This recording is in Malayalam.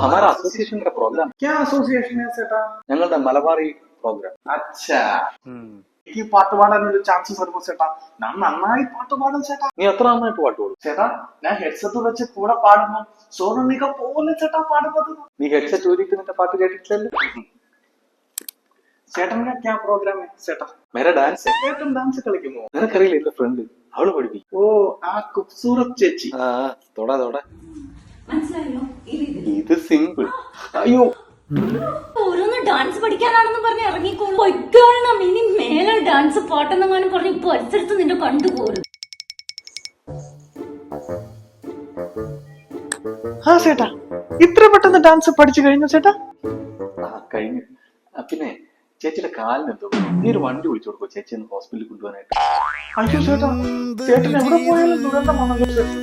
हमारा एसोसिएशन का प्रोग्राम क्या एसोसिएशन है सेटा? ഞങ്ങളുടെ മലബാറി പ്രോഗ്രാം. अच्छा എനിക്ക് പാട്ട് പാടാനൊരു ചാൻസ് തരുമോ ചേട്ടാ? ഞാൻ നന്നായി പാട്ട് പാടും ചേട്ടാ. നീ എത്ര നന്നായിട്ട് പാട്ട് പാടും? ചേട്ടാ ഞാൻ ഹെഡ്സെറ്റ് വെച്ച് കൂടെ പാടുമ്പോ സോനമിക പോലെ ചേട്ടാ പാടുന്നത്. നീ ഹെഡ്സെറ്റ് ഊരിയിട്ട് നിന്റെ പാട്ട് കേട്ടിട്ടില്ലല്ലോ. ചേട്ടൻ ക്യാ പ്രോഗ്രാം ചേട്ടാ? മേരെ ഡാൻസ്. ചേട്ടൻ ഡാൻസ് കളിക്കുമോ? നിനക്കറിയില്ല എന്റെ ഫ്രണ്ട്, അവള് പഠിപ്പിക്കും. ഓ ആ ഖൂബ്സൂരത് ചേച്ചി. ആ തൊടാ തൊടാ. മനസ്സിലായല്ലോ? ഇത് സിമ്പിൾ. അയ്യോ ഓരോന്ന് ഡാൻസ് പഠിക്കാനാണെന്ന് പറഞ്ഞ് ഇറങ്ങിക്കോളൂ. പൊയ്ക്കോളണം. ഇനി മേലെ ഡാൻസ് പാട്ടെന്നെങ്ങാനും പറഞ്ഞ് ഇപ്പൊ പരിസരത്ത് നിന്റെ കണ്ടുപോലും. ആ ചേട്ടാ ഇത്ര പെട്ടെന്ന് ഡാൻസ് പഠിച്ചു കഴിഞ്ഞു ചേട്ടാ? ആ കഴിഞ്ഞു. പിന്നെ ചേച്ചിയുടെ കാലിന് എന്തോ, നീ ഒരു വണ്ടി വിളിച്ചു കൊടുക്കോ ചേച്ചി ഒന്ന് ഹോസ്പിറ്റലിൽ കൊണ്ടുപോകാനായിട്ട്. അയ്യോ ചേട്ടാ ചേട്ടൻ എവിടെ പോയാലും ദുരന്തമാണല്ലോ ചേട്ടൻ.